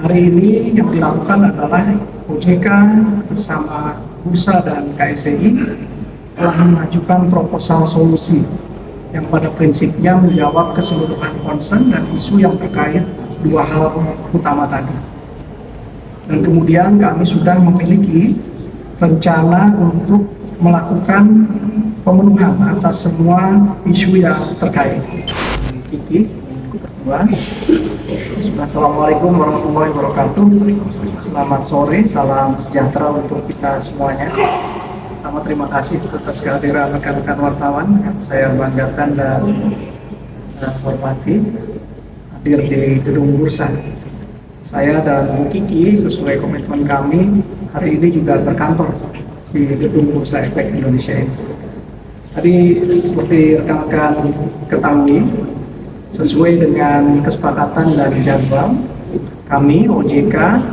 Hari ini yang dilakukan adalah OJK bersama Bursa dan KSCI telah mengajukan proposal solusi yang pada prinsipnya menjawab keseluruhan concern dan isu yang terkait dua hal utama tadi. Dan kemudian kami sudah memiliki rencana untuk melakukan pemenuhan atas semua isu yang terkait. Kiki, Ketua. Assalamualaikum warahmatullahi wabarakatuh. Selamat sore, salam sejahtera untuk kita semuanya. Pertama, terima kasih atas kehadiran rekan-rekan wartawan yang saya banggakan dan hormati hadir di gedung Bursa. Saya dan Bu Kiki sesuai komitmen kami hari ini juga berkantor di gedung Bursa Efek Indonesia ini. Tadi seperti rekan-rekan ketahui, sesuai dengan kesepakatan dan jadwal kami OJK,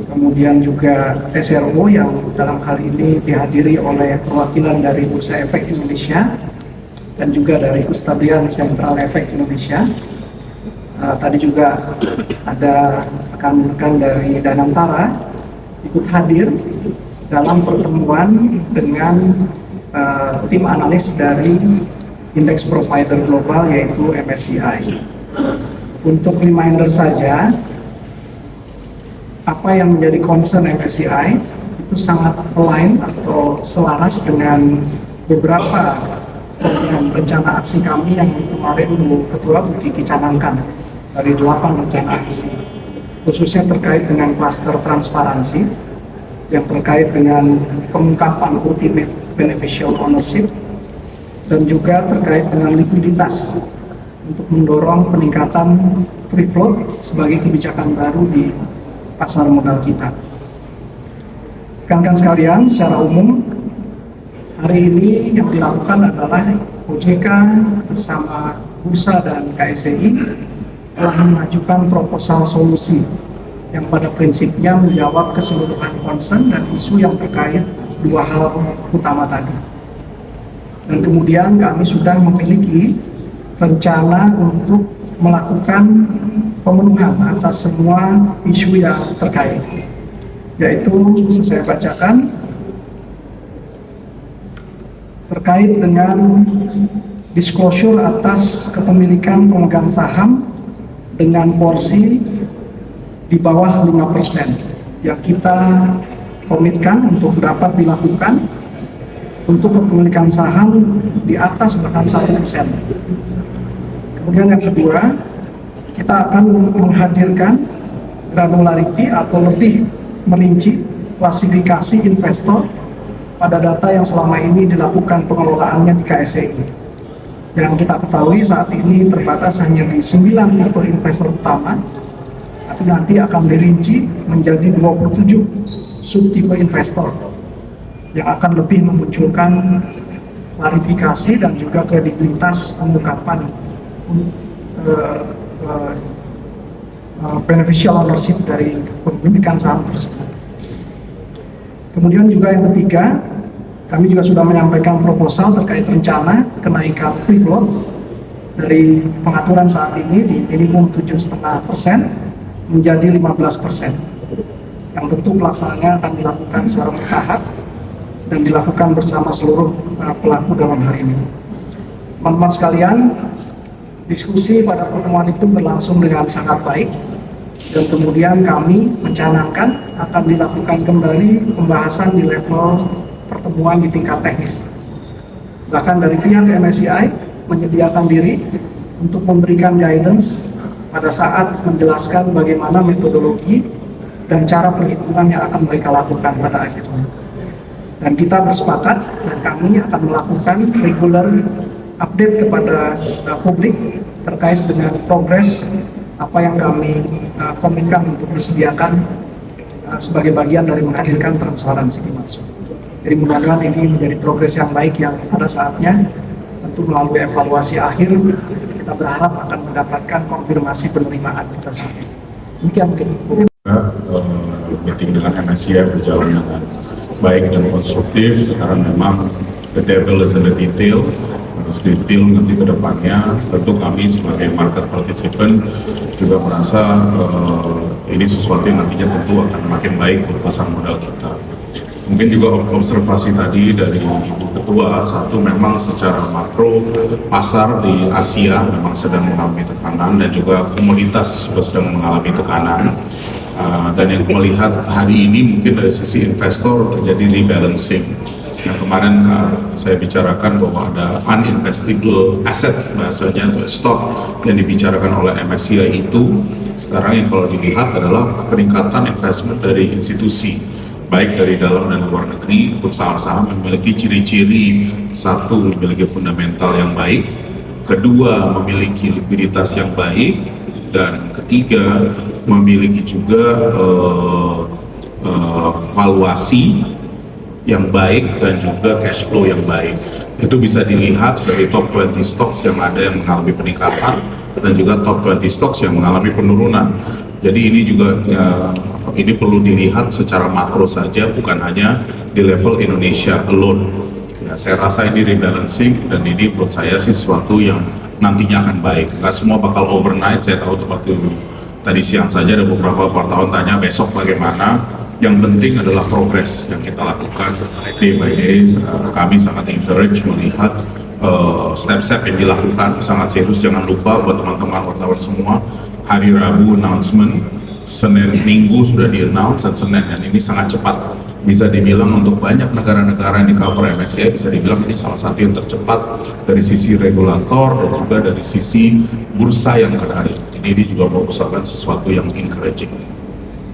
kemudian juga SRO yang dalam hal ini dihadiri oleh perwakilan dari Bursa Efek Indonesia dan juga dari Kustodian Sentral Efek Indonesia. Tadi juga ada rekan-rekan dari Danantara ikut hadir dalam pertemuan dengan tim analis dari Index Provider Global yaitu MSCI. Untuk reminder saja, apa yang menjadi concern MSCI itu sangat align atau selaras dengan beberapa program rencana aksi kami yang kemarin Bu Ketua Bu Kiki canangkan dari 8 rencana aksi, khususnya terkait dengan klaster transparansi yang terkait dengan pengungkapan ultimate beneficial ownership dan juga terkait dengan likuiditas untuk mendorong peningkatan free float sebagai kebijakan baru di pasar modal kita. Rekan-rekan sekalian, secara umum hari ini yang dilakukan adalah OJK bersama Bursa dan KSCI telah mengajukan proposal solusi yang pada prinsipnya menjawab keseluruhan concern dan isu yang terkait dua hal utama tadi. Dan kemudian kami sudah memiliki rencana untuk melakukan pemenuhan atas semua isu yang terkait, yaitu saya bacakan terkait dengan disclosure atas kepemilikan pemegang saham dengan porsi di bawah 5% yang kita komitkan untuk dapat dilakukan untuk kepemilikan saham di atas bahkan 1%. Kemudian yang kedua, kita akan menghadirkan granularity atau lebih merinci klasifikasi investor pada data yang selama ini dilakukan pengelolaannya di KSCI. Yang kita ketahui saat ini terbatas hanya di 9 tipe investor utama, tapi nanti akan dirinci menjadi 27 subtipe investor yang akan lebih memunculkan klarifikasi dan juga kredibilitas pengungkapan beneficial ownership dari kepemilikan saham tersebut. Kemudian juga yang ketiga, kami juga sudah menyampaikan proposal terkait rencana kenaikan free float dari pengaturan saat ini di minimum 7,5% menjadi 15%. Yang tentu pelaksanaannya akan dilakukan secara bertahap dan dilakukan bersama seluruh pelaku dalam hal ini. Teman-teman sekalian, diskusi pada pertemuan itu berlangsung dengan sangat baik dan kemudian kami mencanangkan akan dilakukan kembali pembahasan di level pertemuan di tingkat teknis. Bahkan dari pihak MSCI menyediakan diri untuk memberikan guidance pada saat menjelaskan bagaimana metodologi dan cara perhitungan yang akan mereka lakukan pada akhirnya. Dan kita bersepakat dan kami akan melakukan regular update kepada publik terkait dengan progres apa yang kami komitmen untuk disediakan sebagai bagian dari menghadirkan transparansi dimaksud. Jadi mudah-mudahan ini menjadi progres yang baik yang pada saatnya tentu melalui evaluasi akhir kita berharap akan mendapatkan konfirmasi penerimaan pada saat ini. Demikian mungkin. Meeting dengan MSCI berjalan dengan baik dan konstruktif. Sekarang memang the devil is in the detail, harus detail nanti ke depannya. Tentu kami sebagai market participant juga merasa Ini sesuatu yang nantinya tentu akan makin baik untuk pasar modal kita. Mungkin juga observasi tadi dari Ibu Ketua, satu memang secara makro pasar di Asia memang sedang mengalami tekanan dan juga komoditas juga sedang mengalami tekanan. Dan yang melihat hari ini mungkin dari sisi investor terjadi rebalancing. Yang kemarin saya bicarakan bahwa ada uninvestable asset bahasanya atau stok yang dibicarakan oleh MSCI itu sekarang yang kalau dilihat adalah peningkatan investment dari institusi baik dari dalam dan luar negeri untuk saham-saham yang memiliki ciri-ciri, satu memiliki fundamental yang baik, kedua memiliki likuiditas yang baik, dan ketiga memiliki juga valuasi yang baik dan juga cash flow yang baik. Itu bisa dilihat dari top 20 stocks yang ada yang mengalami peningkatan dan juga top 20 stocks yang mengalami penurunan. Jadi ini juga ini perlu dilihat secara makro saja, bukan hanya di level Indonesia alone. Ya, saya rasa ini rebalancing dan ini menurut saya sih sesuatu yang nantinya akan baik. Nggak semua bakal overnight. Saya tahu waktu tadi siang saja ada beberapa wartawan tanya besok bagaimana. Yang penting adalah progres yang kita lakukan day by day. Kami sangat encourage melihat step-step yang dilakukan sangat serius. Jangan lupa buat teman-teman wartawan semua, hari Rabu announcement, Senin Minggu sudah di-announce, dan Senin, dan ini sangat cepat. Bisa dibilang untuk banyak negara-negara yang di cover MSCI, bisa dibilang ini salah satu yang tercepat dari sisi regulator dan juga dari sisi bursa yang terkait. Ini juga merupakan sesuatu yang encouraging.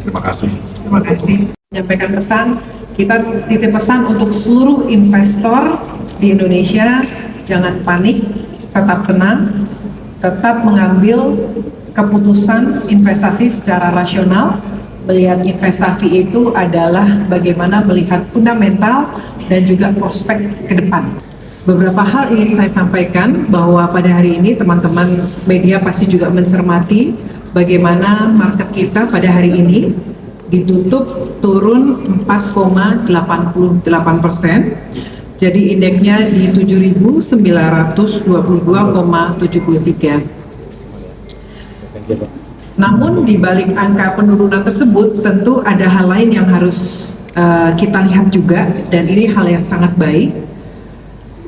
Terima kasih. Terima kasih. Menyampaikan pesan, kita titip pesan untuk seluruh investor di Indonesia, jangan panik, tetap tenang, tetap mengambil keputusan investasi secara rasional. Melihat investasi itu adalah bagaimana melihat fundamental dan juga prospek ke depan. Beberapa hal ingin saya sampaikan bahwa pada hari ini teman-teman media pasti juga mencermati bagaimana market kita pada hari ini ditutup turun 4,88%. Jadi indeksnya di 7.922,73. Namun di balik angka penurunan tersebut tentu ada hal lain yang harus kita lihat juga, dan ini hal yang sangat baik.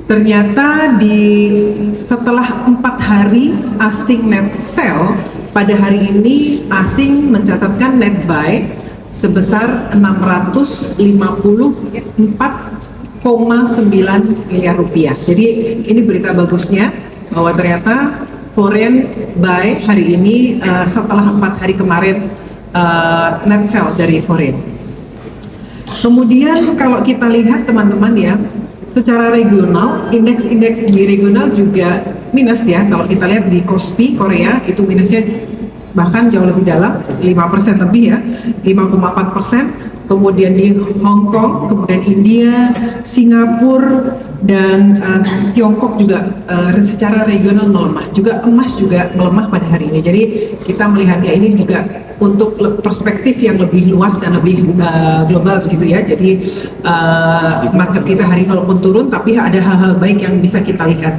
Ternyata setelah 4 hari asing net sell, pada hari ini asing mencatatkan net buy sebesar 654,9 miliar rupiah. Jadi ini berita bagusnya bahwa ternyata foreign buy hari ini setelah 4 hari kemarin net sell dari foreign. Kemudian kalau kita lihat teman-teman ya, secara regional, indeks-indeks di regional juga minus ya. Kalau kita lihat di Kospi Korea itu minusnya bahkan jauh lebih dalam, 5% lebih ya, 5,4%. Kemudian di Hong Kong, kemudian India, Singapura, dan Tiongkok juga secara regional melemah. Juga emas juga melemah pada hari ini. Jadi kita melihat ya ini juga untuk perspektif yang lebih luas dan lebih global begitu ya. Jadi market kita hari ini walaupun turun, tapi ada hal-hal baik yang bisa kita lihat.